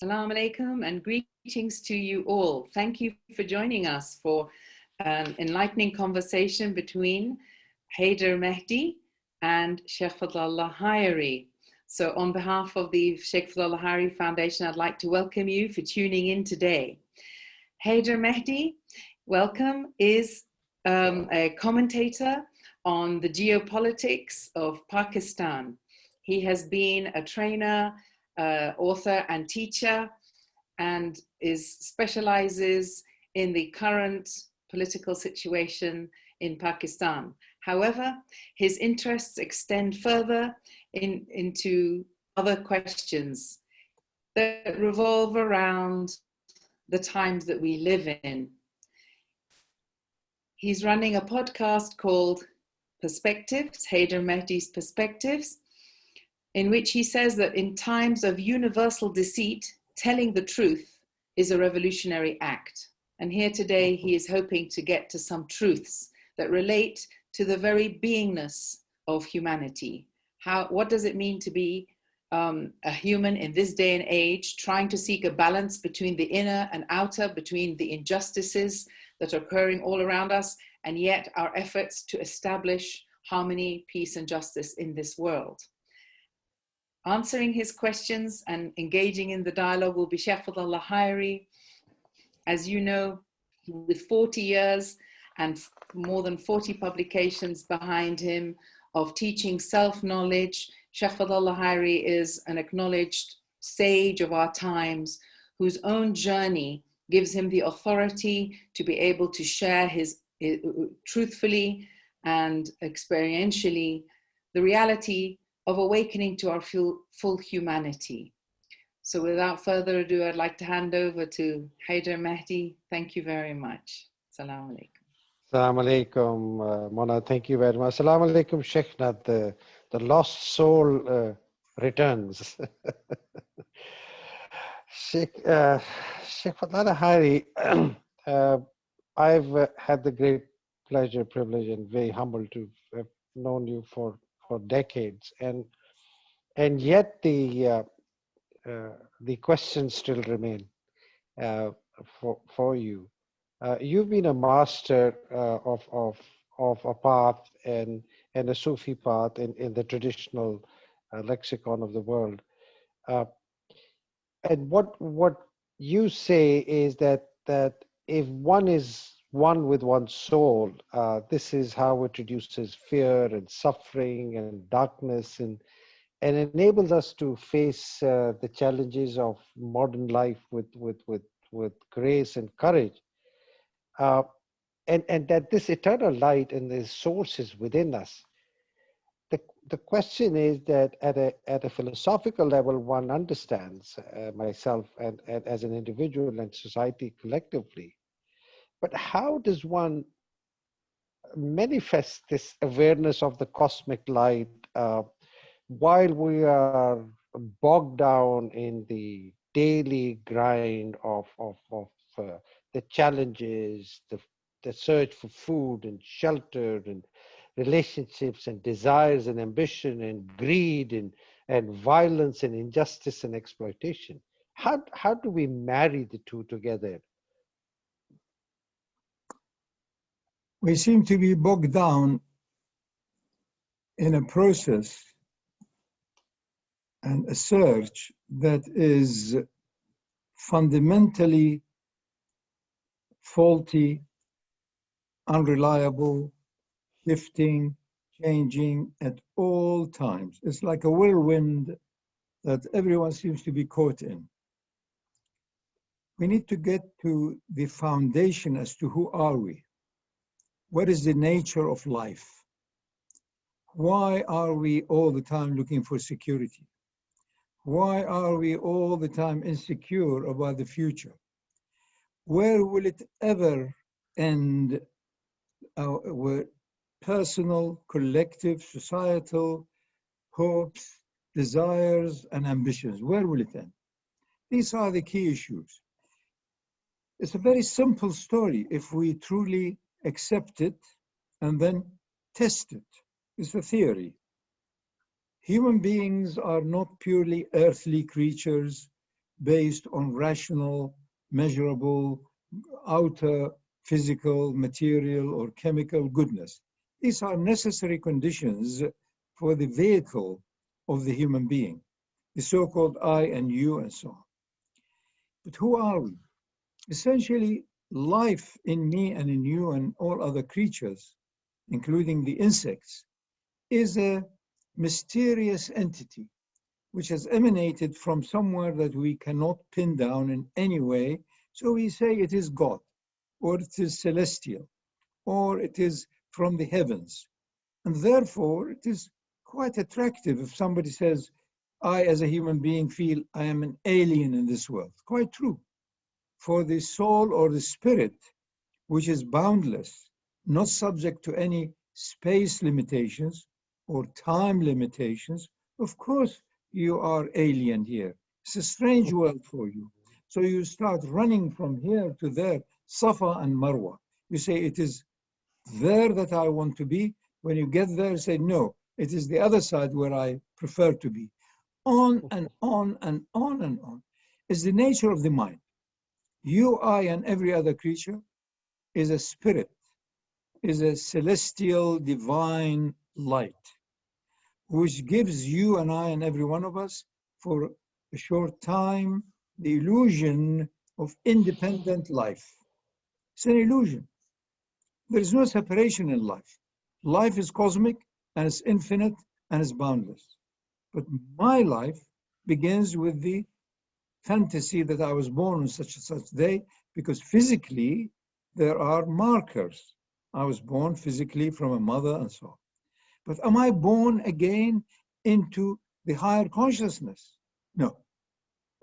Assalamu alaikum and greetings to you all. Thank you for joining us for an enlightening conversation between Haider Mehdi and Shaykh Fadhlalla Haeri. So on behalf of the Shaykh Fadhlalla Haeri Foundation, I'd like to welcome you for tuning in today. Haider Mehdi, welcome, is a commentator on the geopolitics of Pakistan. He has been a trainer, author and teacher, and specializes in the current political situation in Pakistan. However, his interests extend further into other questions that revolve around the times that we live in. He's running a podcast called Perspectives, Haider Mehdi's Perspectives, in which he says that in times of universal deceit, telling the truth is a revolutionary act. And here today, he is hoping to get to some truths that relate to the very beingness of humanity. What does it mean to be a human in this day and age, trying to seek a balance between the inner and outer, between the injustices that are occurring all around us, and yet our efforts to establish harmony, peace, and justice in this world. Answering his questions and engaging in the dialogue will be Shaykh Fadhlalla Haeri. As you know, with 40 years and more than 40 publications behind him of teaching self-knowledge, Shaykh Fadhlalla Haeri is an acknowledged sage of our times whose own journey gives him the authority to be able to share truthfully and experientially the reality of awakening to our full humanity. So without further ado, I'd like to hand over to Haider Mehdi. Thank you very much. Assalamu alaikum. Assalamu alaikum, Mona. Thank you very much. Assalamu alaikum, Sheikhna. The lost soul returns. Sheikh Fadhlalla Haeri, I've had the great pleasure, privilege, and very humble to have known you for decades, and yet the questions still remain for you. You've been a master of a path and a Sufi path in the traditional lexicon of the world. And what you say is that if one is one with one's soul, this is how it reduces fear and suffering and darkness and enables us to face the challenges of modern life with grace and courage. And that this eternal light and this source is within us. The question is that at a philosophical level, one understands myself and as an individual and society collectively. But how does one manifest this awareness of the cosmic light while we are bogged down in the daily grind of the challenges, the search for food and shelter and relationships and desires and ambition and greed and violence and injustice and exploitation? How do we marry the two together? We seem to be bogged down in a process and a search that is fundamentally faulty, unreliable, shifting, changing at all times. It's like a whirlwind that everyone seems to be caught in. We need to get to the foundation as to who are we? What is the nature of life? Why are we all the time looking for security? Why are we all the time insecure about the future? Where will it ever end? Our personal, collective, societal hopes, desires, and ambitions. Where will it end? These are the key issues. It's a very simple story if we truly accept it and then test it. It's a theory. Human beings are not purely earthly creatures based on rational, measurable, outer physical, material, or chemical goodness. These are necessary conditions for the vehicle of the human being, the so-called I and you and so on. But who are we? Essentially, life in me and in you and all other creatures, including the insects, is a mysterious entity which has emanated from somewhere that we cannot pin down in any way. So we say it is God, or it is celestial, or it is from the heavens. And therefore, it is quite attractive if somebody says, I, as a human being, feel I am an alien in this world. Quite true. For the soul or the spirit, which is boundless, not subject to any space limitations or time limitations, of course you are alien here. It's a strange world for you. So you start running from here to there, Safa and Marwa. You say, it is there that I want to be. When you get there, say, no, it is the other side where I prefer to be. On and on and on and on. It's the nature of the mind. You, I, and every other creature is a spirit, is a celestial divine light, which gives you and I and every one of us for a short time the illusion of independent life. It's an illusion. There is no separation in life. Life is cosmic and it's infinite and it's boundless. But my life begins with the fantasy that I was born on such and such day, because physically there are markers. I was born physically from a mother and so on. But am I born again into the higher consciousness? No.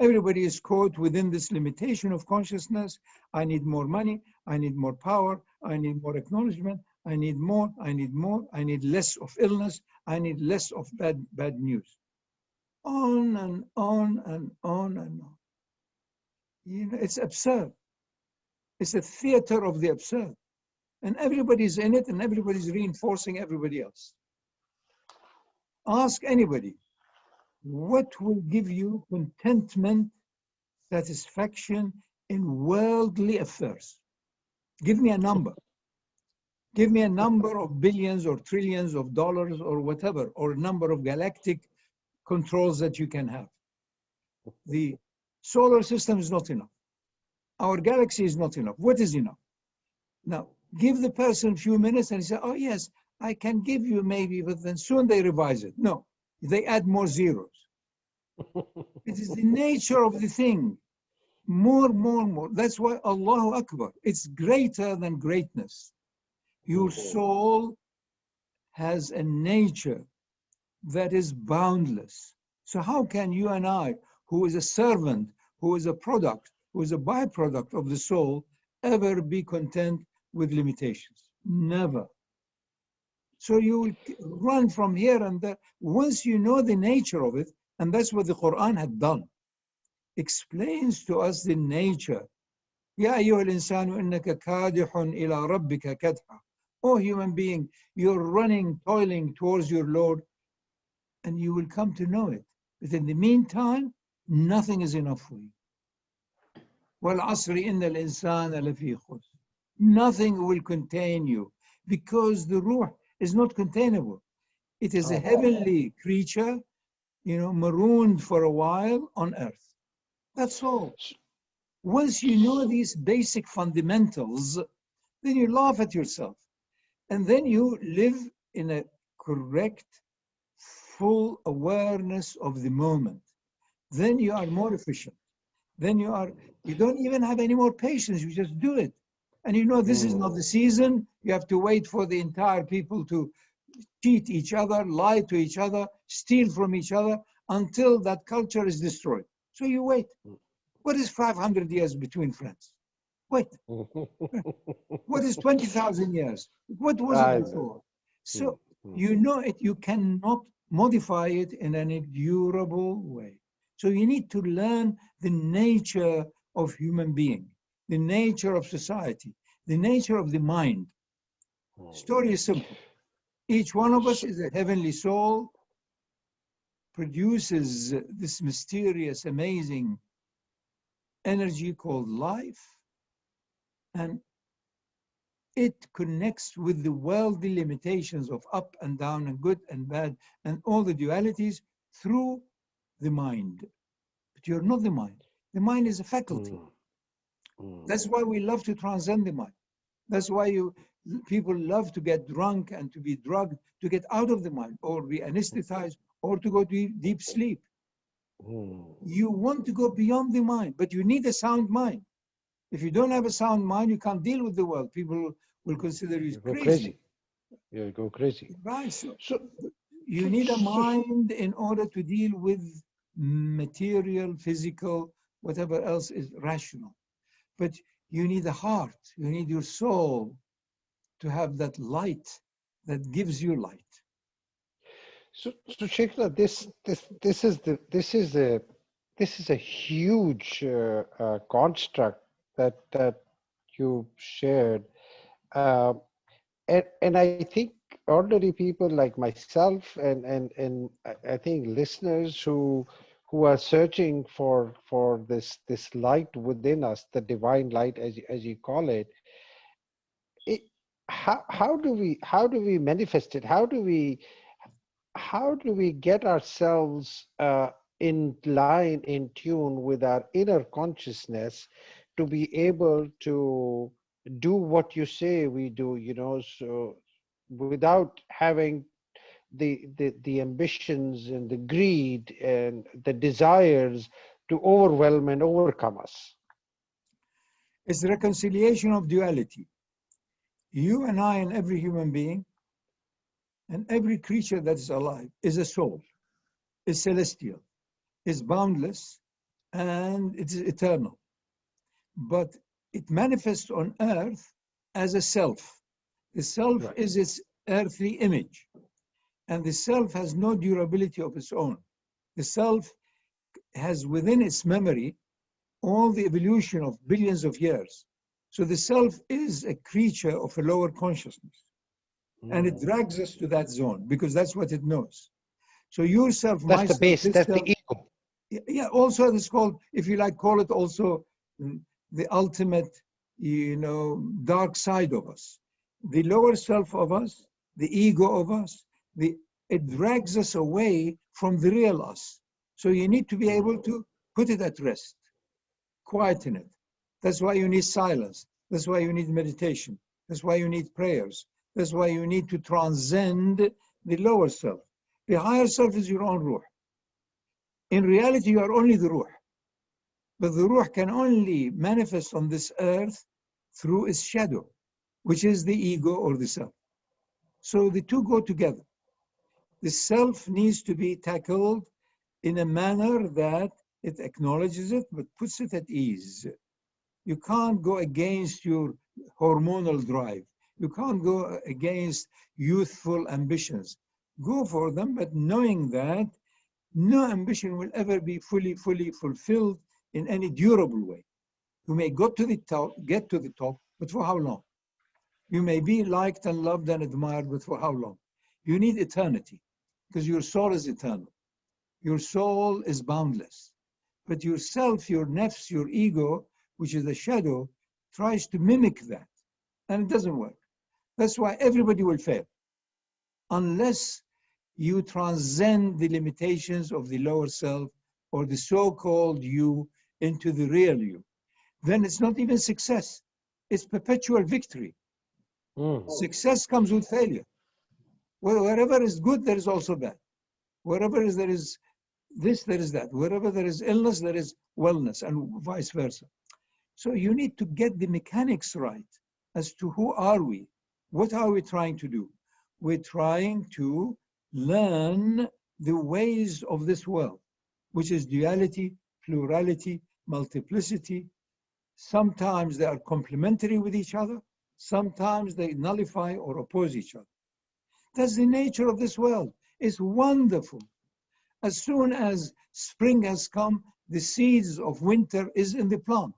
Everybody is caught within this limitation of consciousness. I need more money. I need more power. I need more acknowledgement. I need more. I need more. I need less of illness. I need less of bad news. On and on and on and on. You know, it's absurd. It's a theater of the absurd. And everybody's in it and everybody's reinforcing everybody else. Ask anybody, what will give you contentment, satisfaction in worldly affairs? Give me a number. Give me a number of billions or trillions of dollars or whatever, or a number of galactic controls that you can have. The solar system is not enough. Our galaxy is not enough. What is enough? Now, give the person a few minutes and he says, oh yes, I can give you maybe, but then soon they revise it. No, they add more zeros. It is the nature of the thing. More. That's why Allahu Akbar, it's greater than greatness. Your soul has a nature that is boundless. So how can you and I, who is a servant, who is a product, who is a byproduct of the soul, ever be content with limitations? Never. So you will run from here and there. Once you know the nature of it, and that's what the Quran had done, explains to us the nature. Ya ayyuhal insanu innaka kadihun ila rabbika kadha. Oh human being, you're running, toiling towards your Lord, and you will come to know it. But in the meantime, nothing is enough for you. Wal asri innal insana lafi khusr. Nothing will contain you, because the ruh is not containable. It is a heavenly creature, you know, marooned for a while on earth. That's all. Once you know these basic fundamentals, then you laugh at yourself. And then you live in a correct, full awareness of the moment. Then you are more efficient. Then you don't even have any more patience, you just do it. And you know this is not the season, you have to wait for the entire people to cheat each other, lie to each other, steal from each other, until that culture is destroyed. So you wait. What is 500 years between friends? Wait. What is 20,000 years? What was it before? So you know it, you cannot modify it in an endurable way. So you need to learn the nature of human being, the nature of society, the nature of the mind. Story is simple. Each one of us is a heavenly soul, produces this mysterious, amazing energy called life, and it connects with the worldly limitations of up and down and good and bad and all the dualities through the mind. But you're not the mind. The mind is a faculty. That's why we love to transcend the mind. That's why people love to get drunk and to be drugged to get out of the mind, or be anesthetized, or to go to deep sleep. You want to go beyond the mind, but you need a sound mind. If you don't have a sound mind, you can't deal with the world. People will consider you crazy. You go crazy. Right. So you need a mind in order to deal with material, physical, whatever else is rational. But you need a heart. You need your soul to have that light that gives you light. So Shaykh, this is a huge construct that you shared, and I think ordinary people like myself and I think listeners who are searching for this light within us, the divine light as you call it, how do we manifest it? How do we get ourselves in line, in tune with our inner consciousness to be able to do what you say we do, so without having the ambitions and the greed and the desires to overwhelm and overcome us? It's the reconciliation of duality. You and I and every human being and every creature that is alive is a soul, is celestial, is boundless, and it is eternal. But it manifests on earth as a self. The self Right. is its earthly image, and the self has no durability of its own. The self has within its memory all the evolution of billions of years. So the self is a creature of a lower consciousness, and it drags us to that zone because that's what it knows. So yourself, That's the myself, base, this that's self, the ego. yeah, also it's called, if you like, call it also the ultimate, dark side of us. The lower self of us, the ego of us, it drags us away from the real us. So you need to be able to put it at rest, quieten it. That's why you need silence. That's why you need meditation. That's why you need prayers. That's why you need to transcend the lower self. The higher self is your own ruh. In reality, you are only the ruh. But the ruh can only manifest on this earth through its shadow, which is the ego or the self. So the two go together. The self needs to be tackled in a manner that it acknowledges it, but puts it at ease. You can't go against your hormonal drive. You can't go against youthful ambitions. Go for them, but knowing that no ambition will ever be fully fulfilled in any durable way. You may get to the top, but for how long? You may be liked and loved and admired, but for how long? You need eternity, because your soul is eternal. Your soul is boundless. But yourself, your nafs, your ego, which is a shadow, tries to mimic that, and it doesn't work. That's why everybody will fail, unless you transcend the limitations of the lower self or the so-called you into the real you. Then it's not even success. It's perpetual victory. Success comes with failure. Wherever is good, there is also bad. Wherever there is this, there is that. Wherever there is illness, there is wellness, and vice versa. So you need to get the mechanics right as to who are we? What are we trying to do? We're trying to learn the ways of this world, which is duality, plurality, multiplicity. Sometimes they are complementary with each other. Sometimes they nullify or oppose each other. That's the nature of this world. It's wonderful. As soon as spring has come, the seeds of winter is in the plant.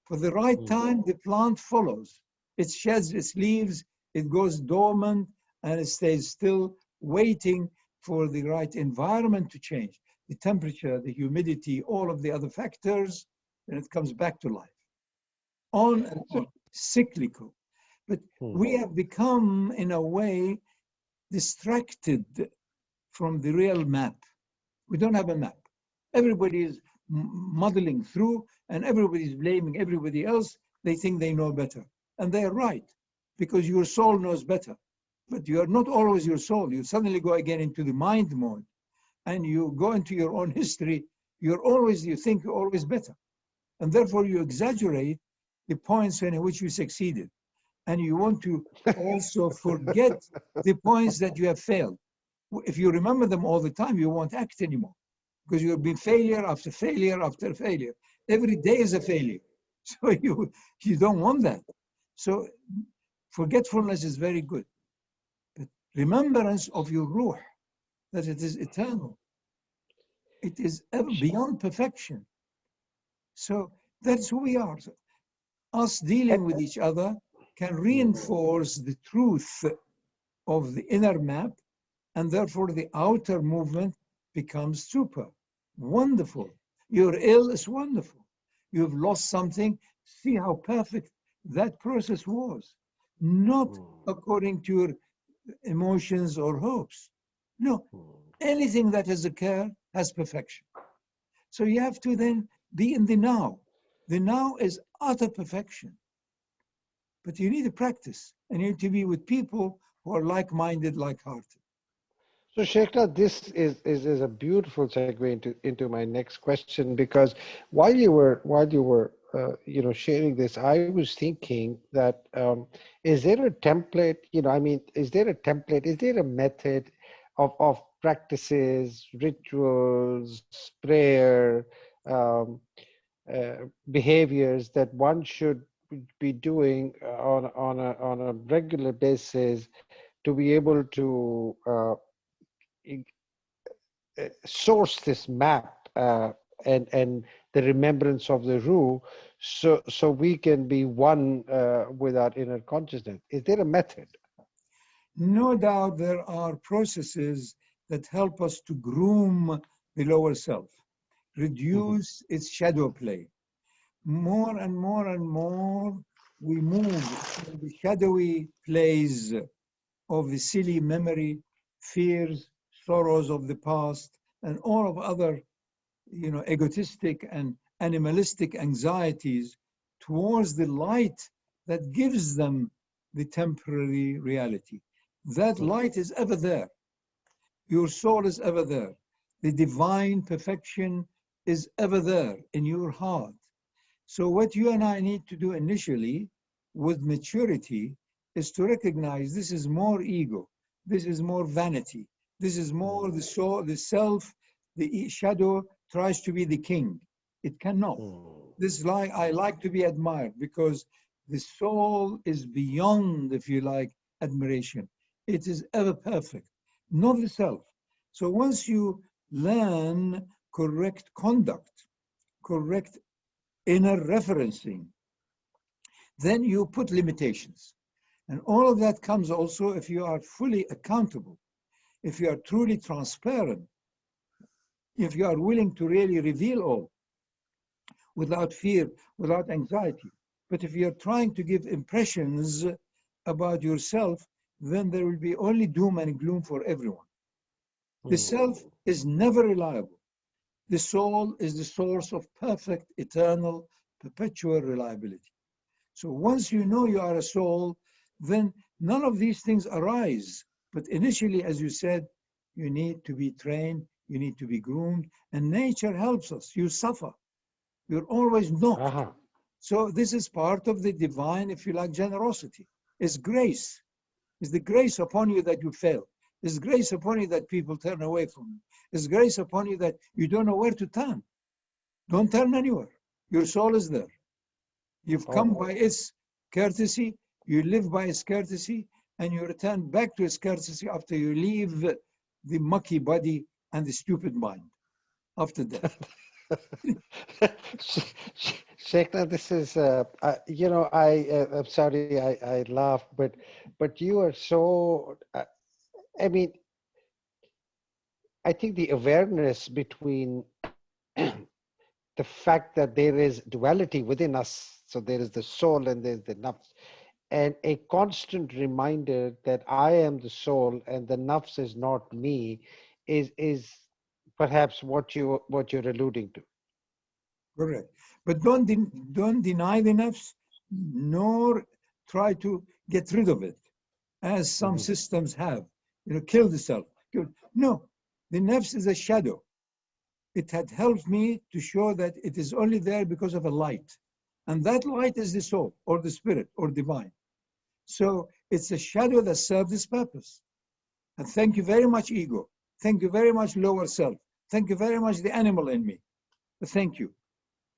For the right time, the plant follows. It sheds its leaves, it goes dormant, and it stays still, waiting for the right environment to change. The temperature, the humidity, all of the other factors and it comes back to life. On and So, on, cyclical. But we have become, in a way, distracted from the real map. We don't have a map. Everybody is muddling through, and everybody's blaming everybody else. They think they know better. And they're right, because your soul knows better. But you are not always your soul. You suddenly go again into the mind mode, and you go into your own history. You think you're always better. And therefore you exaggerate the points in which you succeeded. And you want to also forget the points that you have failed. If you remember them all the time, you won't act anymore, because you'll be failure after failure after failure. Every day is a failure. So you don't want that. So forgetfulness is very good. But remembrance of your ruh, that it is eternal. It is ever beyond perfection. So that's who we are. So us dealing with each other can reinforce the truth of the inner map, and therefore the outer movement becomes super. Wonderful. You're ill is wonderful. You've lost something. See how perfect that process was. Not according to your emotions or hopes. No, anything that has occurred has perfection. So you have to then be in the now. The now is utter perfection. But you need to practice, and you need to be with people who are like-minded, like-hearted. So, Shekhar, this is a beautiful segue into my next question, because while you were sharing this, I was thinking that is there a template? I mean, is there a template? Is there a method of practices, rituals, prayer, um, behaviors that one should be doing on a regular basis to be able to source this map and the remembrance of the Ruh, so we can be one with our inner consciousness? Is there a method? No doubt there are processes that help us to groom the lower self, reduce its shadow play. More and more and more, we move from the shadowy plays of the silly memory, fears, sorrows of the past, and all of other, egotistic and animalistic anxieties towards the light that gives them the temporary reality. That light is ever there. Your soul is ever there. The divine perfection is ever there in your heart. So what you and I need to do initially with maturity is to recognize this is more ego, this is more vanity, this is more the soul, the self, the shadow tries to be the king. It cannot. This like I like to be admired, because the soul is beyond, if you like, admiration. It is ever perfect, not the self. So once you learn correct conduct, correct inner referencing, then you put limitations. And all of that comes also if you are fully accountable, if you are truly transparent, if you are willing to really reveal all without fear, without anxiety. But if you're trying to give impressions about yourself, then there will be only doom and gloom for everyone. The self is never reliable. The soul is the source of perfect, eternal, perpetual reliability. So once you know you are a soul, then none of these things arise. But initially, as you said, you need to be trained, you need to be groomed, and nature helps us. You suffer. You're always knocked. So this is part of the divine, if you like, generosity. It's grace. It's the grace upon you that you fail. It's grace upon you that people turn away from you. It's grace upon you that you don't know where to turn. Don't turn anywhere. Your soul is there. You've come by its courtesy, you live by its courtesy, and you return back to its courtesy after you leave the mucky body and the stupid mind after death. Shekhar, this is, I'm sorry, I laugh, but you are so, I mean, I think the awareness between the fact that there is duality within us. So there is the soul and there's the nafs, and a constant reminder that I am the soul and the nafs is not me is perhaps what you're alluding to. Correct. But don't deny the nafs, nor try to get rid of it, as some systems have. Kill the self. No, the nafs is a shadow. It had helped me to show that it is only there because of a light. And that light is the soul, or the spirit, or divine. So it's a shadow that serves its purpose. And thank you very much, ego. Thank you very much, lower self. Thank you very much, the animal in me. Thank you.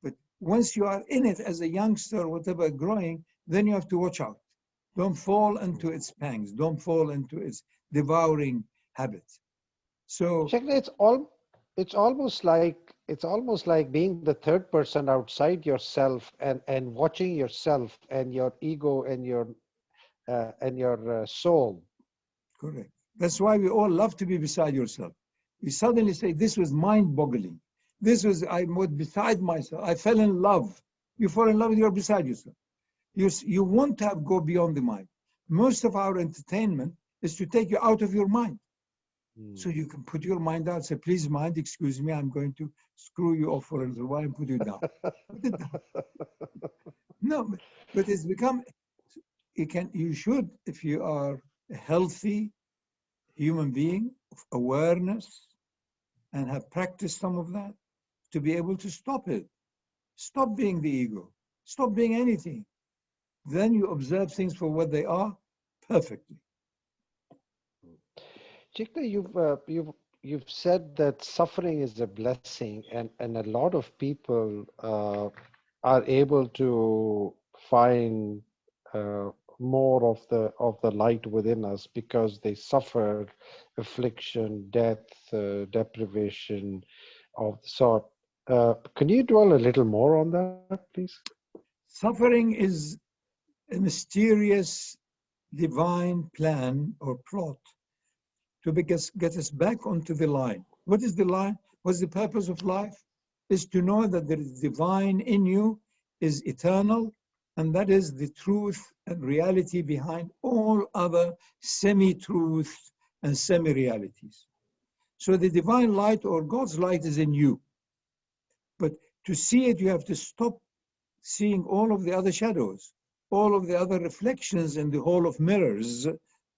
But once you are in it as a youngster, whatever, growing, then you have to watch out. Don't fall into its pangs. Don't fall into its devouring habits. So Sheikh, it's almost like being the third person outside yourself and watching yourself and your ego and your soul. correct. That's why we all love to be beside yourself. You suddenly say, this was mind-boggling. I was beside myself. I fell in love. You fall in love, you're beside yourself. You want to go beyond the mind. Most of our entertainment is to take you out of your mind. So you can put your mind out, say, please mind, excuse me, I'm going to screw you off for a little while and put you down. Put it down. No, but it's become, you should, if you are a healthy human being of awareness and have practiced some of that, to be able to stop it. Stop being the ego. Stop being anything. Then you observe things for what they are perfectly. Chikta, you've said that suffering is a blessing, and a lot of people are able to find more of the light within us because they suffer affliction, death, deprivation of the sort. Can you dwell a little more on that, please? Suffering is a mysterious divine plan or plot to get us back onto the line. What is the line? What's the purpose of life? Is to know that there is divine in you, is eternal, and that is the truth and reality behind all other semi-truth and semi-realities. So the divine light or God's light is in you. But to see it, you have to stop seeing all of the other shadows, all of the other reflections in the hall of mirrors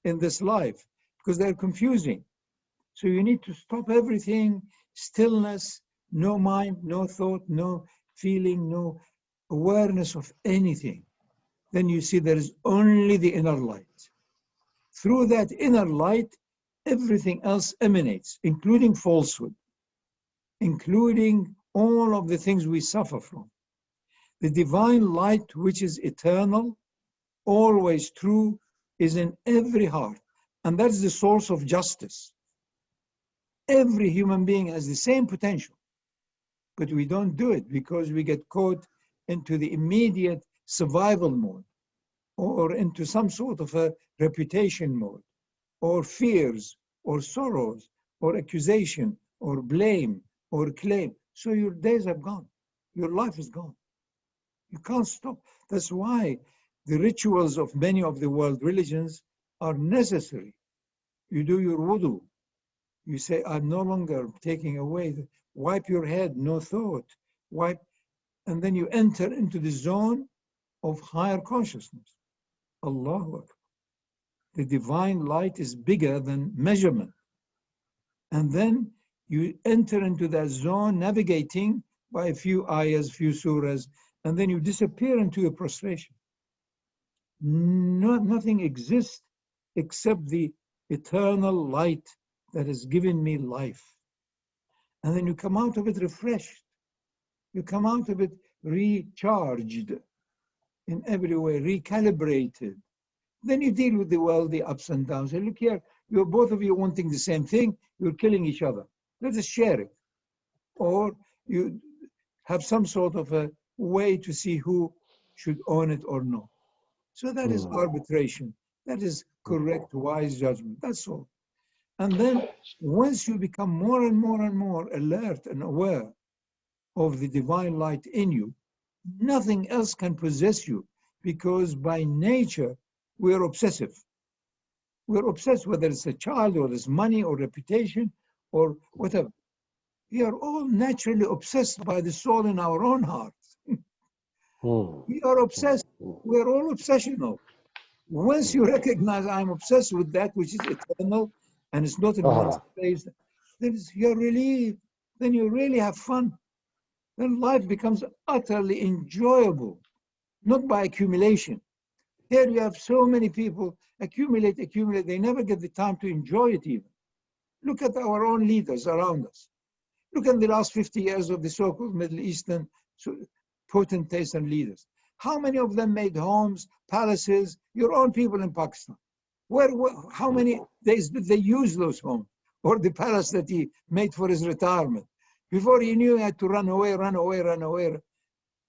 in this life, because they're confusing. So you need to stop everything, stillness, no mind, no thought, no feeling, no awareness of anything. Then you see there is only the inner light. Through that inner light, everything else emanates, including falsehood, including all of the things we suffer from. The divine light, which is eternal, always true, is in every heart. And that is the source of justice. Every human being has the same potential, but we don't do it because we get caught into the immediate survival mode, or into some sort of a reputation mode, or fears, or sorrows, or accusation, or blame, or claim. So your days are gone. Your life is gone. You can't stop. That's why the rituals of many of the world religions are necessary. You do your wudu. You say, I'm no longer taking away. Wipe your head, no thought. Wipe, and then you enter into the zone of higher consciousness. Allahu Akbar. The divine light is bigger than measurement. And then you enter into that zone, navigating by a few ayahs, few surahs, and then you disappear into your prostration. Nothing exists except the eternal light that has given me life. And then you come out of it refreshed. You come out of it recharged in every way, recalibrated. Then you deal with the world, the ups and downs. Say, look here, you're both of you wanting the same thing, you're killing each other. Let us share it. Or you have some sort of a way to see who should own it or not. So that is arbitration. That is correct, wise judgment. That's all. And then once you become more and more and more alert and aware, of the divine light in you, nothing else can possess you, because by nature we are obsessive. We're obsessed, whether it's a child or it's money or reputation or whatever. We are all naturally obsessed by the soul in our own hearts. We are obsessed. We're all obsessional. Once you recognize I'm obsessed with that which is eternal and it's not in one space, then you're relieved. Then you really have fun. Then life becomes utterly enjoyable, not by accumulation. Here you have so many people accumulate, they never get the time to enjoy it even. Look at our own leaders around us. Look at the last 50 years of the so-called Middle Eastern potentates and leaders. How many of them made homes, palaces, your own people in Pakistan? How many days did they use those homes or the palace that he made for his retirement? Before he knew he had to run away.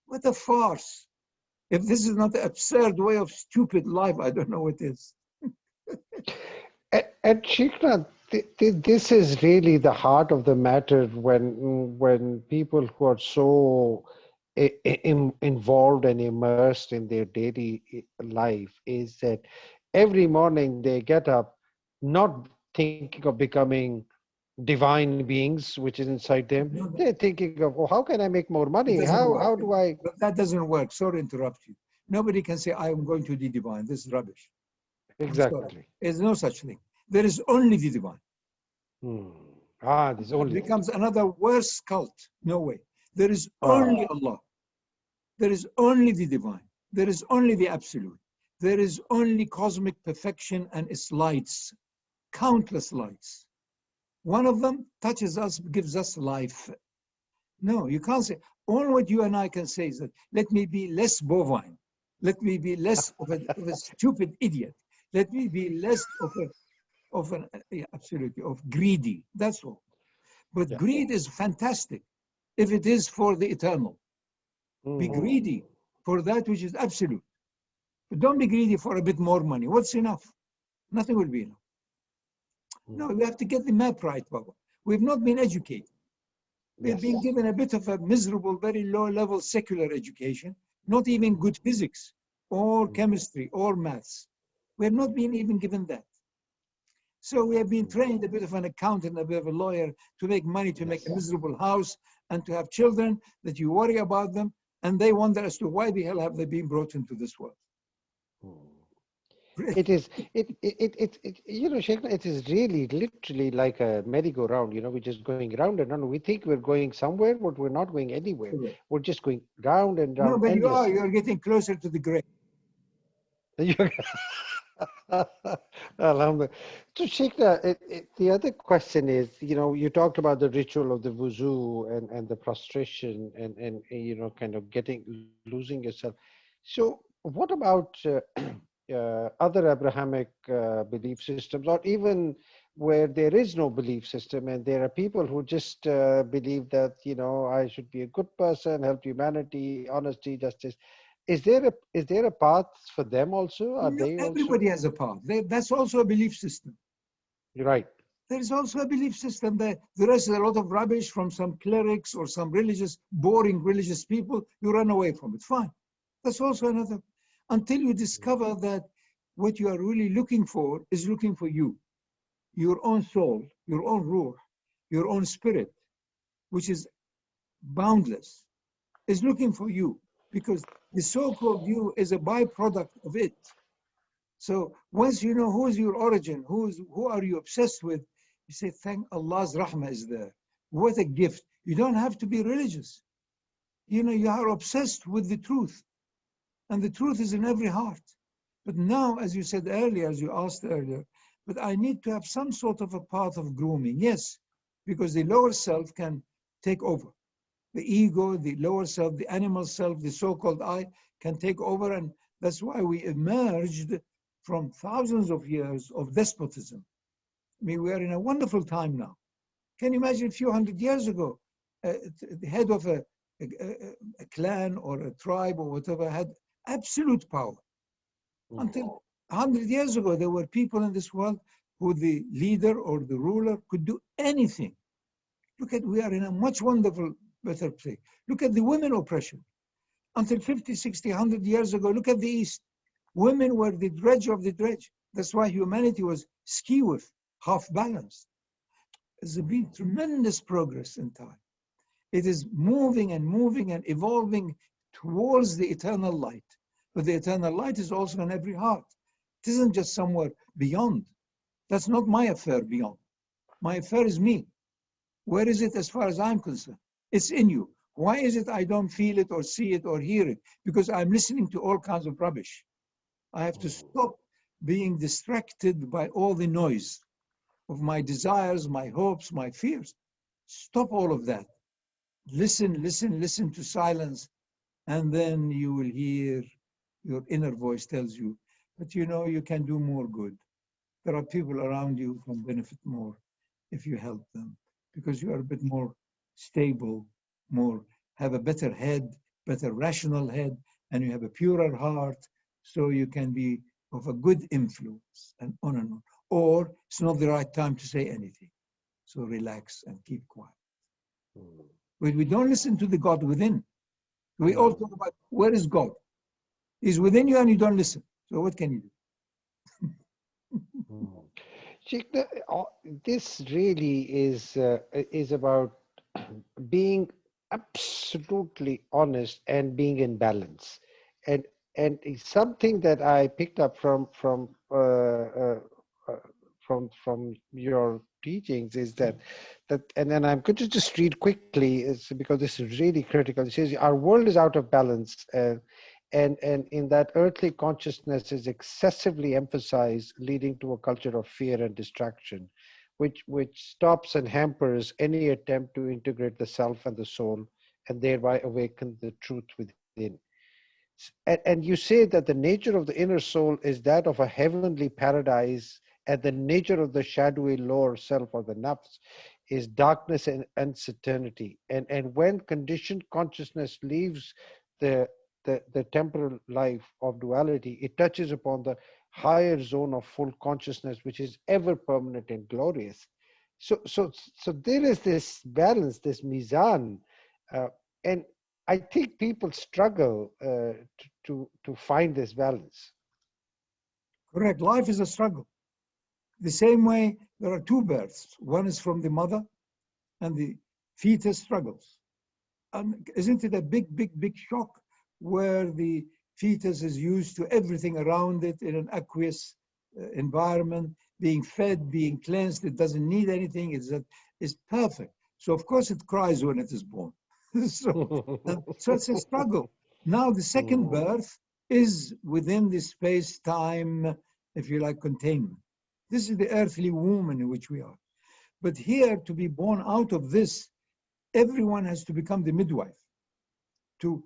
What a farce. If this is not an absurd way of stupid life, I don't know what is. And Shikha, this is really the heart of the matter when people who are so involved and immersed in their daily life is that every morning they get up not thinking of becoming divine beings which is inside them. They're thinking of, oh, how can I make more money? How do I? But that doesn't work. Sorry to interrupt you. Nobody can say, I am going to the divine. This is rubbish. Exactly. There's no such thing. There is only the divine. There's only. It becomes another worse cult. No way. There is only Allah. There is only the divine. There is only the absolute. There is only cosmic perfection and its lights, countless lights. One of them touches us, gives us life. No, you can't say. All what you and I can say is that, let me be less bovine. Let me be less of a stupid idiot. Let me be less of greedy. That's all. But greed is fantastic if it is for the eternal. Be greedy for that which is absolute. But don't be greedy for a bit more money. What's enough? Nothing will be enough. No, we have to get the map right, Baba. We've not been educated. We've been given a bit of a miserable, very low-level secular education, not even good physics or chemistry or maths. We have not been even given that. So we have been trained a bit of an accountant, a bit of a lawyer, to make money, to make a miserable house, and to have children that you worry about them, and they wonder as to why the hell have they been brought into this world. It is, you know, Sheikh, it is really literally like a merry-go-round, you know, we're just going round and round. We think we're going somewhere, but we're not going anywhere. We're just going round and round. No, but you're getting closer to the grave. Alhamdulillah. So, Sheikh, the other question is, you know, you talked about the ritual of the wuzu and the prostration and you know, kind of losing yourself. So, what about other Abrahamic belief systems, or even where there is no belief system and there are people who just believe that, you know, I should be a good person, help humanity, honesty, justice. Is there a path for them also? Are they also? Everybody has a path. That's also a belief system. You're right. There is also a belief system that the rest is a lot of rubbish from some clerics or some boring religious people. You run away from it. Fine. That's also another. Until you discover that what you are really looking for is looking for you, your own soul, your own ruh, your own spirit, which is boundless, is looking for you, because the so-called you is a byproduct of it. So once you know who is your origin, who are you obsessed with, you say, thank Allah's rahmah is there. What a gift. You don't have to be religious. You know, you are obsessed with the truth. And the truth is in every heart. But now, as you said earlier, as you asked earlier, but I need to have some sort of a path of grooming. Yes, because the lower self can take over. The ego, the lower self, the animal self, the so-called I can take over. And that's why we emerged from thousands of years of despotism. I mean, we are in a wonderful time now. Can you imagine a few hundred years ago, the head of a clan or a tribe or whatever had absolute power. Until 100 years ago, there were people in this world who the leader or the ruler could do anything. Look at, we are in a much wonderful better place. Look at the women oppression. Until 50, 60, 100 years ago, look at the East. Women were the dredge of the dredge. That's why humanity was skew, half balanced. There's been tremendous progress in time. It is moving and evolving towards the eternal light. But the eternal light is also in every heart. It isn't just somewhere beyond. That's not my affair beyond. My affair is me. Where is it as far as I'm concerned? It's in you. Why is it I don't feel it or see it or hear it? Because I'm listening to all kinds of rubbish. I have to stop being distracted by all the noise of my desires, my hopes, my fears. Stop all of that. Listen to silence, and then you will hear your inner voice tells you, but you know, you can do more good. There are people around you who can benefit more if you help them, because you are a bit more stable, have a better head, better rational head, and you have a purer heart, so you can be of a good influence, and on and on. Or it's not the right time to say anything, so relax and keep quiet. We don't listen to the God within. We all talk about, where is God? He's within you and you don't listen. So what can you do? Sheikh, this really is about being absolutely honest and being in balance, and it's something that I picked up from your teachings is that and then I'm going to just read quickly, because this is really critical. It says our world is out of balance, and in that earthly consciousness is excessively emphasized, leading to a culture of fear and distraction, which stops and hampers any attempt to integrate the self and the soul, and thereby awaken the truth within. And you say that the nature of the inner soul is that of a heavenly paradise, and the nature of the shadowy lower self, or the nafs, is darkness and uncertainty. And when conditioned consciousness leaves the temporal life of duality, it touches upon the higher zone of full consciousness, which is ever permanent and glorious. So there is this balance, this mizan, and I think people struggle to find this balance. Correct. Life is a struggle. The same way there are two births. One is from the mother, and the fetus struggles. And isn't it a big shock where the fetus is used to everything around it in an aqueous environment, being fed, being cleansed, it doesn't need anything, it's perfect. So of course it cries when it is born. so it's a struggle. Now the second birth is within the space-time, if you like, containment. This is the earthly womb in which we are. But here, to be born out of this, everyone has to become the midwife, to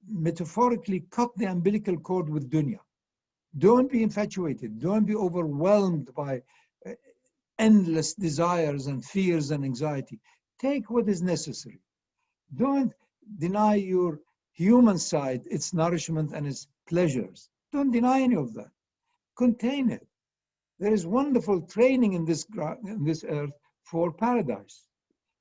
metaphorically cut the umbilical cord with dunya. Don't be infatuated. Don't be overwhelmed by endless desires and fears and anxiety. Take what is necessary. Don't deny your human side, its nourishment and its pleasures. Don't deny any of that. Contain it. There is wonderful training in this earth for paradise.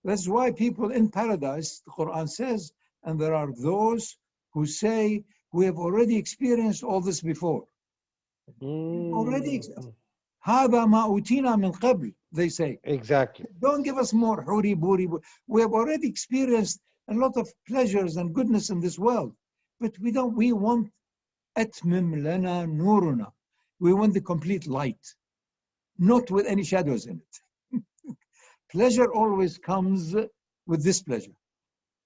That's why people in paradise, the Quran says, and there are those who say, we have already experienced all this before. Already, هذا ما أوتينا من قبل, they say. Exactly. Don't give us more huri buri. We have already experienced a lot of pleasures and goodness in this world, but we want atmim lana nuruna. We want the complete light, not with any shadows in it. Pleasure always comes with displeasure,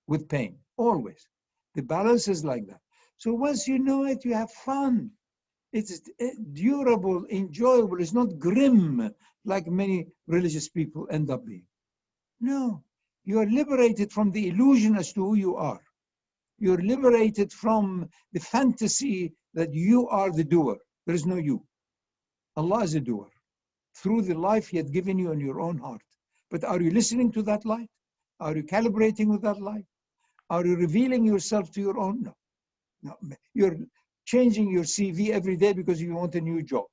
with pain, always. The balance is like that. So once you know it, you have fun. It's durable, enjoyable. It's not grim like many religious people end up being. No, you are liberated from the illusion as to who you are. You're liberated from the fantasy that you are the doer. There is no you. Allah is a doer through the life He had given you in your own heart. But are you listening to that light? Are you calibrating with that light? Are you revealing yourself to your own? No. No. You're changing your CV every day because you want a new job.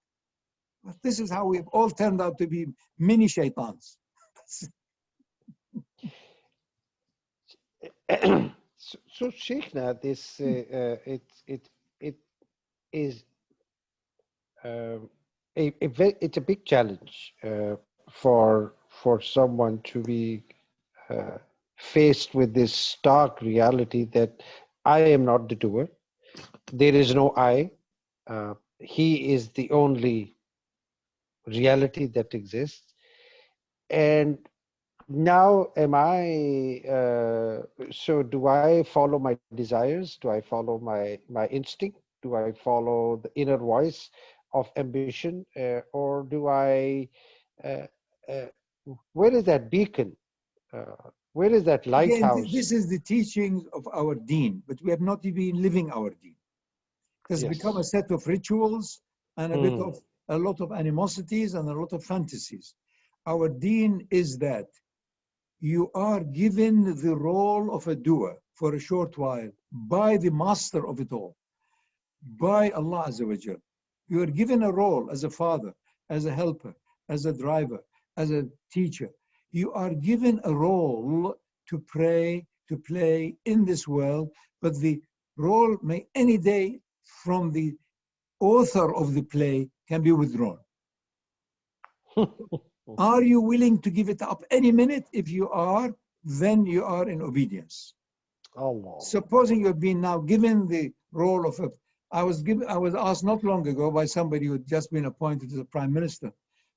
But this is how we've all turned out to be mini shaitans. So Sheikhna, this it is it's a big challenge for someone to be uh, faced with this stark reality that I am not the doer. There is no I. He is the only reality that exists. And now, am I? So, do I follow my desires? Do I follow my instinct? Do I follow the inner voice of ambition, or do I? Uh, uh, where is that beacon? Where is that Again, lighthouse? this is the teachings of our deen, but we have not even living our deen. It has become a Yes. set of rituals and Hmm. a lot of animosities and a lot of fantasies. Our deen is that you are given the role of a doer for a short while by the master of it all, by Allah Azza wa Jal. You are given a role as a father, as a helper, as a driver, as a teacher. You are given a role to pray, to play in this world, but the role may any day from the author of the play can be withdrawn. Are you willing to give it up any minute? If you are, then you are in obedience. Allah. Supposing you've been now given the role of a, I was asked not long ago by somebody who had just been appointed as a prime minister,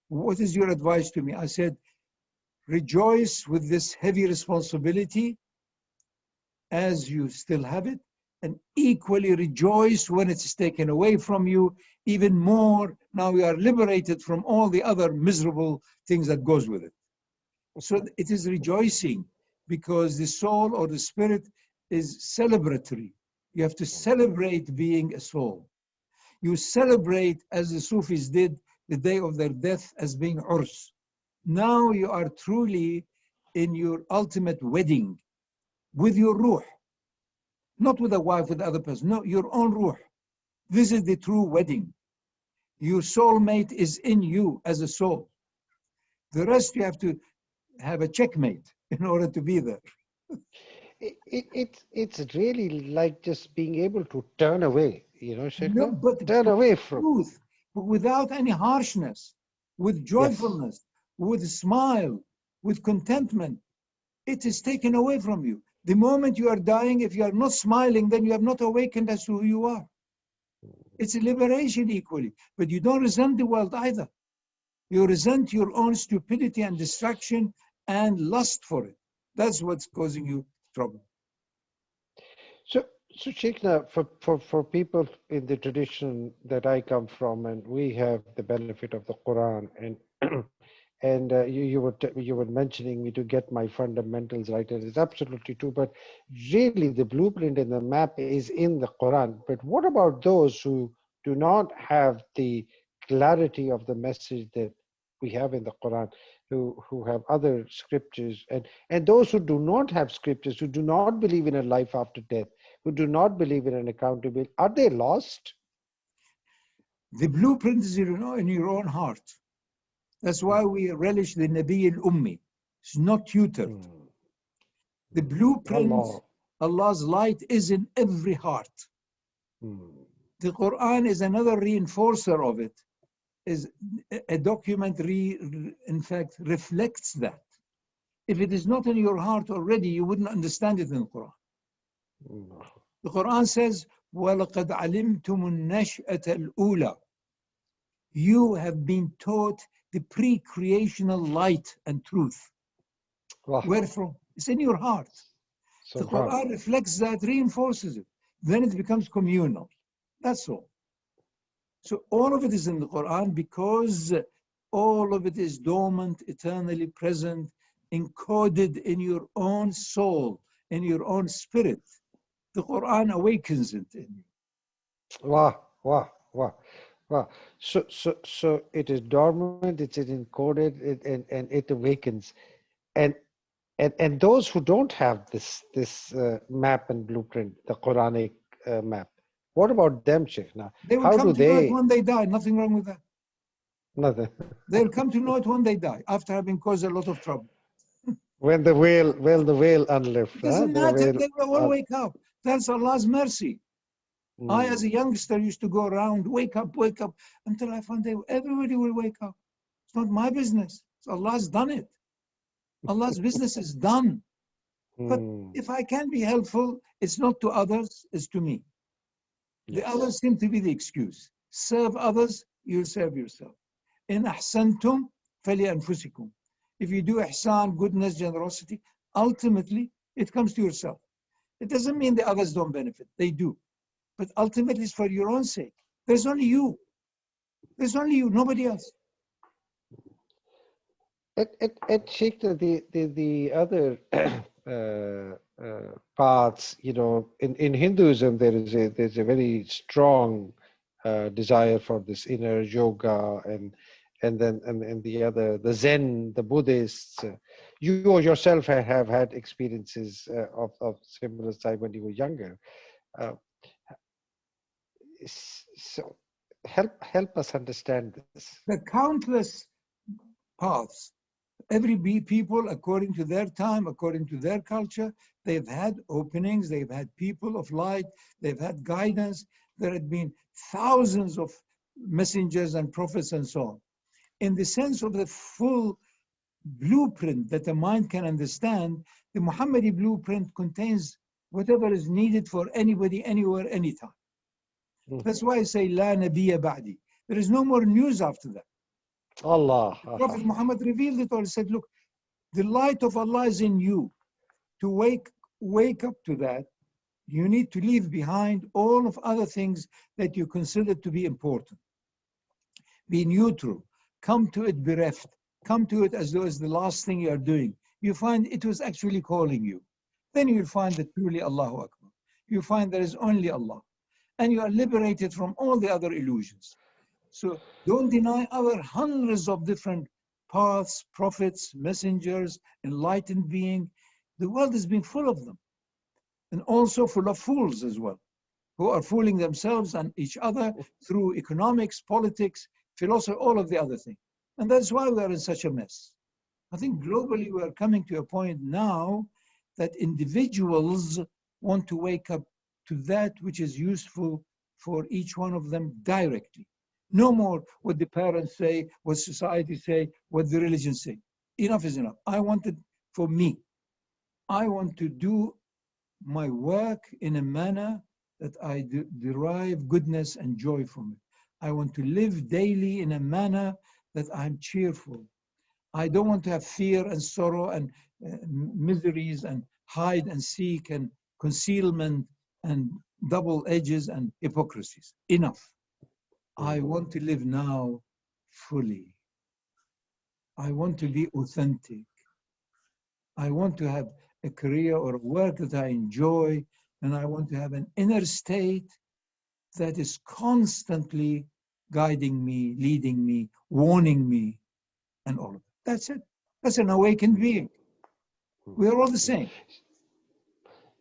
what is your advice to me? I said, rejoice with this heavy responsibility as you still have it, and equally rejoice when it's taken away from you, even more. Now we are liberated from all the other miserable things that goes with it. So it is rejoicing because the soul or the spirit is celebratory. You have to celebrate being a soul. You celebrate, as the Sufis did, the day of their death as being urs. Now you are truly in your ultimate wedding with your ruh, not with a wife, with the other person. No, your own ruh. This is the true wedding. Your soulmate is in you as a soul. The rest you have to have a checkmate in order to be there. It's really like just being able to turn away, No, Sheikhna? but Turn away from. truth, but without any harshness, with Yes. joyfulness, with a smile, with contentment. It is taken away from you. The moment you are dying, if you are not smiling, then you have not awakened as to who you are. It's a liberation equally, but you don't resent the world either. You resent your own stupidity and distraction and lust for it. That's what's causing you trouble. So, so Sheikhna, for people in the tradition that I come from, and we have the benefit of the Quran, and you were mentioning me to get my fundamentals right, and it's absolutely true. But really, the blueprint and the map is in the Quran. But what about those who do not have the clarity of the message that we have in the Quran, who have other scriptures, and those who do not have scriptures, who do not believe in a life after death, who do not believe in an accountability, are they lost? The blueprint is in your own heart. That's why we relish the Nabi al-Ummi. It's not tutored. Hmm. The blueprint, Allah. Allah's light is in every heart. Hmm. The Quran is another reinforcer of it, is a document, in fact, reflects that. If it is not in your heart already, you wouldn't understand it in the Quran. Hmm. The Quran says, وَلَقَدْ عَلِمْتُمُ النَّشْأَةَ الْأُولَى. You have been taught the pre-creational light and truth. Wow. Where from? It's in your heart. The Quran Subhanallah. reflects that, reinforces it. Then it becomes communal. That's all. So all of it is in the Quran because all of it is dormant, eternally present, encoded in your own soul, in your own spirit. The Quran awakens it in you. Wow, wow, wow, wow. So it is dormant, it's encoded, and it awakens. And and those who don't have this map and blueprint, the Quranic map, what about them, Sheikh? Now, They will how do come to know it they? when they die. Nothing wrong with that. Nothing. They'll come to know it when they die, after having caused a lot of trouble. When the whale unlift, It doesn't the matter, whale, they will all wake up. That's Allah's mercy. I, as a youngster, used to go around, wake up, until I found that everybody will wake up. It's not my business. It's Allah's done it. Allah's business is done. But if I can be helpful, it's not to others, it's to me. The others seem to be the excuse. Serve others, you'll serve yourself. In ahsantum fali anfusikum. If you do ihsan, goodness, generosity, ultimately it comes to yourself. It doesn't mean the others don't benefit. They do. But ultimately it's for your own sake. There's only you. There's only you, nobody else. At Sheikh, the other paths, in Hinduism there's a very strong desire for this inner yoga, and the Zen, the Buddhists. You yourself have had experiences of similar type when you were younger. So help us understand this. The countless paths. Every people, according to their time, according to their culture, they've had openings, they've had people of light, they've had guidance. There had been thousands of messengers and prophets and so on. In the sense of the full blueprint that the mind can understand, the Muhammadi blueprint contains whatever is needed for anybody, anywhere, anytime. That's why I say, La Nabiya Ba'di. There is no more news after that. Allah. Prophet Muhammad revealed it all. He said, look, the light of Allah is in you. To wake up to that, you need to leave behind all of other things that you consider to be important. Be neutral. Come to it bereft. Come to it as though it's the last thing you are doing. You find it was actually calling you. Then you'll find that truly Allahu Akbar. You find there is only Allah. And you are liberated from all the other illusions. So don't deny our hundreds of different paths, prophets, messengers, enlightened being. The world has been full of them. And also full of fools as well, who are fooling themselves and each other through economics, politics, philosophy, all of the other things. And that's why we are in such a mess. I think globally we are coming to a point now that individuals want to wake up to that which is useful for each one of them directly. No more what the parents say, what society say, what the religion say. Enough is enough. I want it for me. I want to do my work in a manner that I derive goodness and joy from it. I want to live daily in a manner that I'm cheerful. I don't want to have fear and sorrow and miseries and hide and seek and concealment and double edges and hypocrisies. Enough. I want to live now fully. I want to be authentic. I want to have a career or a work that I enjoy, and I want to have an inner state that is constantly guiding me, leading me, warning me, and all of that. That's it. That's an awakened being. We are all the same.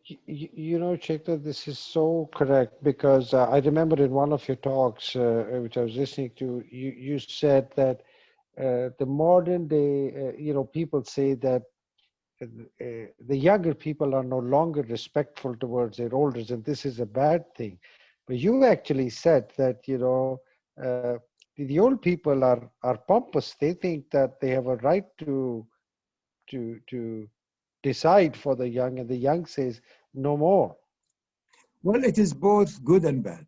Chaitanya, this is so correct, because I remember in one of your talks, which I was listening to, you said that the modern day, people say that the younger people are no longer respectful towards their elders, and this is a bad thing. But you actually said that, the old people are pompous. They think that they have a right to decide for the young, and the young says no more. Well, it is both good and bad.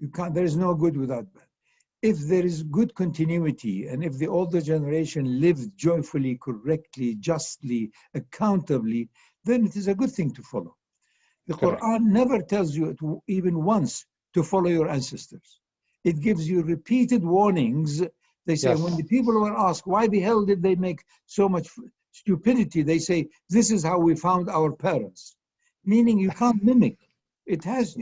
There is no good without bad. If there is good continuity, and if the older generation lived joyfully, correctly, justly, accountably, then it is a good thing to follow. The Quran never tells you even once to follow your ancestors. It gives you repeated warnings. They say, when the people were asked, why the hell did they make so much stupidity? They say, this is how we found our parents. Meaning you can't mimic. It has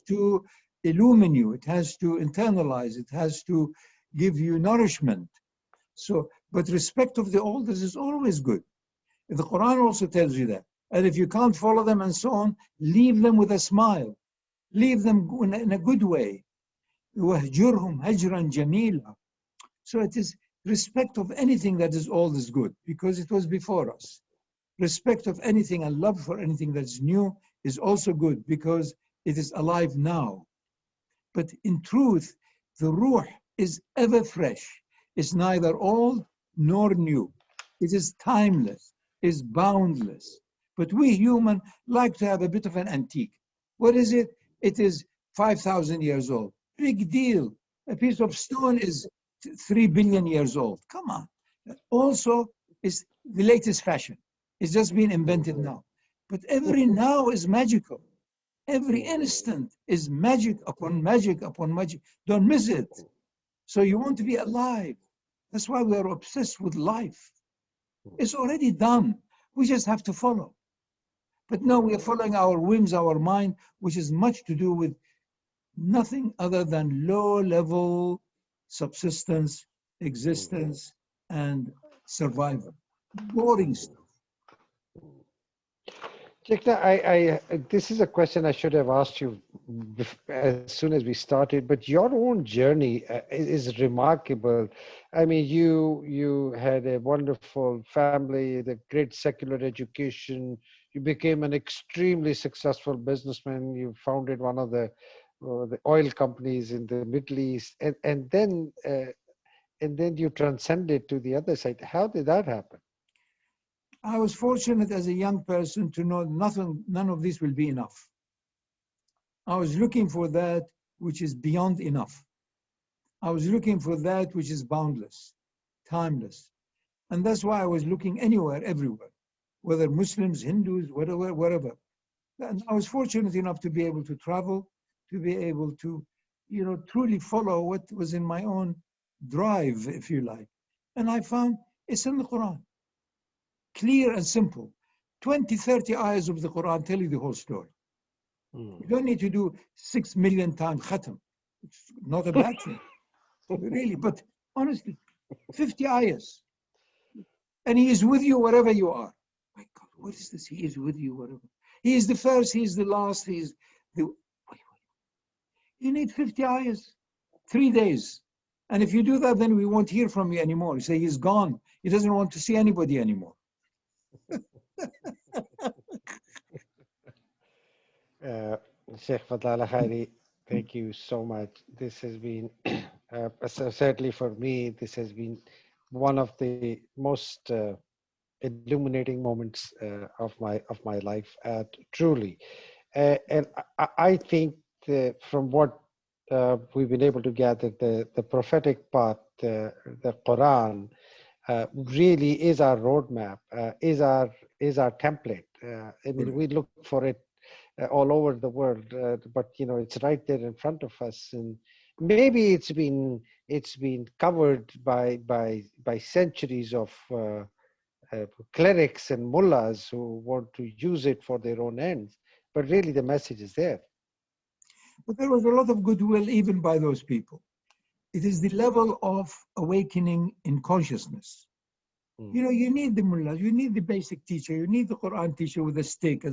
to illumine you. It has to internalize. It has to give you nourishment. So, but respect of the elders is always good. The Quran also tells you that. And if you can't follow them and so on, leave them with a smile. Leave them in a good way. وَهْجُرْهُمْ هَجْرًا جَمِيلًا. So it is respect of anything that is old is good, because it was before us. Respect of anything and love for anything that's new is also good because it is alive now. But in truth, the Ruh is ever fresh. It's neither old nor new. It is timeless, is boundless. But we human like to have a bit of an antique. What is it? It is 5,000 years old. Big deal. A piece of stone is 3 billion years old. Come on. Also, it's the latest fashion. It's just been invented now. But every now is magical. Every instant is magic upon magic upon magic. Don't miss it. So you want to be alive. That's why we are obsessed with life. It's already done. We just have to follow. But no, we are following our whims, our mind, which is much to do with nothing other than low-level subsistence, existence, and survival. Boring stuff. Sheikh, this is a question I should have asked you as soon as we started, but your own journey is remarkable. I mean, you had a wonderful family, the great secular education. You became an extremely successful businessman. You founded one of the oil companies in the Middle East, and then you transcended to the other side. How did that happen? I was fortunate as a young person to know none of this will be enough. I was looking for that which is beyond enough. I was looking for that which is boundless, timeless. And that's why I was looking anywhere, everywhere, whether Muslims, Hindus, whatever, wherever. And I was fortunate enough to be able to travel, to be able to, truly follow what was in my own drive, if you like. And I found it's in the Quran. Clear and simple. 20, 30 ayahs of the Quran tell you the whole story. You don't need to do 6 million times khatam. It's not a bad thing, really. But honestly, 50 ayahs. And he is with you wherever you are. My God, what is this? He is with you wherever. He is the first, he is the last, he is the... You need 50 ayahs, 3 days. And if you do that, then we won't hear from you anymore. You say he's gone. He doesn't want to see anybody anymore. Shaykh Fadhlalla Haeri, thank you so much. This has been, certainly for me, this has been one of the most illuminating moments of my life, truly. And I think from what we've been able to gather, the prophetic path, the Quran, really is our roadmap, is our template. I mean, we look for it all over the world, but it's right there in front of us, and maybe it's been covered by centuries of clerics and mullahs who want to use it for their own ends, but really the message is there. But there was a lot of goodwill even by those people. It is the level of awakening in consciousness. You need the mullahs, you need the basic teacher, you need the Quran teacher with the stick,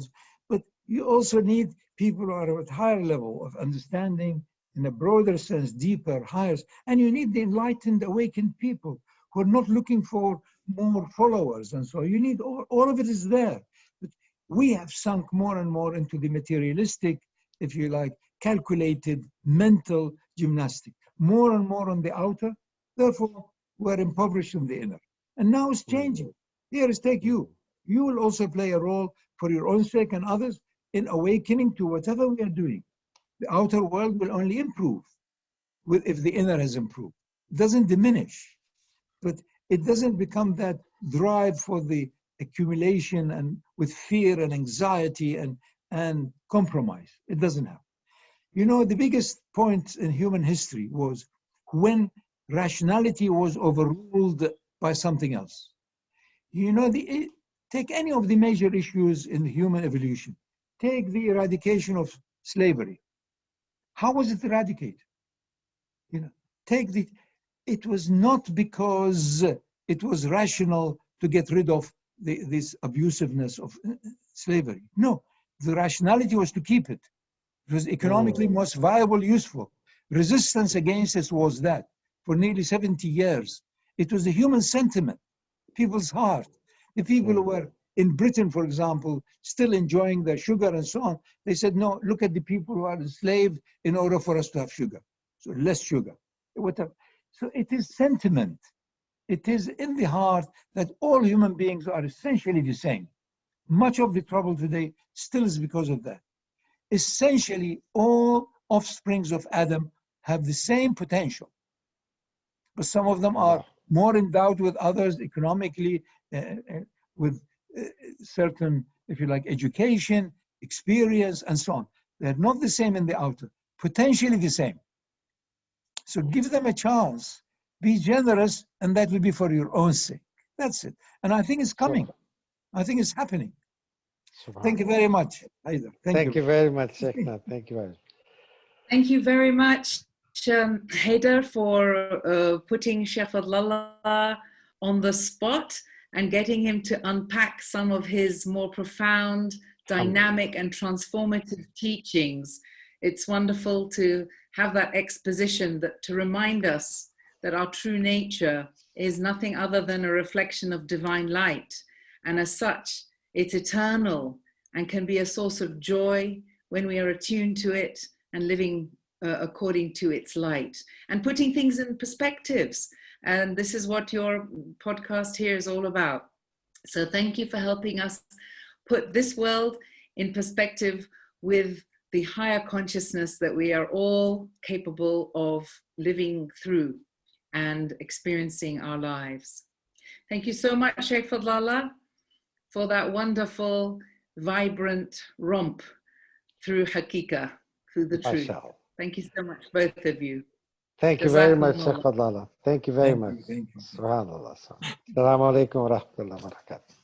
but you also need people who are at higher level of understanding in a broader sense, deeper, higher, and you need the enlightened, awakened people who are not looking for more followers, and so you need all of it is there. But we have sunk more and more into the materialistic, if you like, calculated mental gymnastic, more and more on the outer, therefore we're impoverished in the inner. And now it's changing. Here is take you. You will also play a role for your own sake and others in awakening to whatever we are doing. The outer world will only improve if the inner has improved. It doesn't diminish, but it doesn't become that drive for the accumulation and with fear and anxiety and compromise. It doesn't happen. The biggest point in human history was when rationality was overruled by something else. Take any of the major issues in human evolution. Take the eradication of slavery. How was it eradicated? It was not because it was rational to get rid of this abusiveness of slavery. No, the rationality was to keep it. It was economically most viable, useful. Resistance against it was that for nearly 70 years. It was the human sentiment, people's heart. The people who were in Britain, for example, still enjoying their sugar and so on. They said, no, look at the people who are enslaved in order for us to have sugar. So less sugar, whatever. So it is sentiment. It is in the heart that all human beings are essentially the same. Much of the trouble today still is because of that. Essentially, all offsprings of Adam have the same potential. But some of them are more endowed with others economically, with certain, if you like, education, experience, and so on. They're not the same in the outer, potentially the same. So give them a chance, be generous, and that will be for your own sake. That's it. And I think it's coming. I think it's happening. Thank you very much, Haider. Thank you very much, Sheikh. Thank you very much. Thank you very much, Haider, for putting Shaykh Fadhlalla on the spot and getting him to unpack some of his more profound, dynamic, and transformative teachings. It's wonderful to have that exposition to remind us that our true nature is nothing other than a reflection of divine light. And as such, it's eternal and can be a source of joy when we are attuned to it and living according to its light and putting things in perspectives. And this is what your podcast here is all about. So thank you for helping us put this world in perspective with the higher consciousness that we are all capable of living through and experiencing our lives. Thank you so much, Shaykh Fadhlalla, for that wonderful, vibrant romp through Hakika, through the truth. Thank you so much, both of you. Thank you very much, Shaykh Fadhlalla. Thank you very much. Thank you. Subhanallah. Assalamu alaikum wa rahmatullahi wa barakatuh.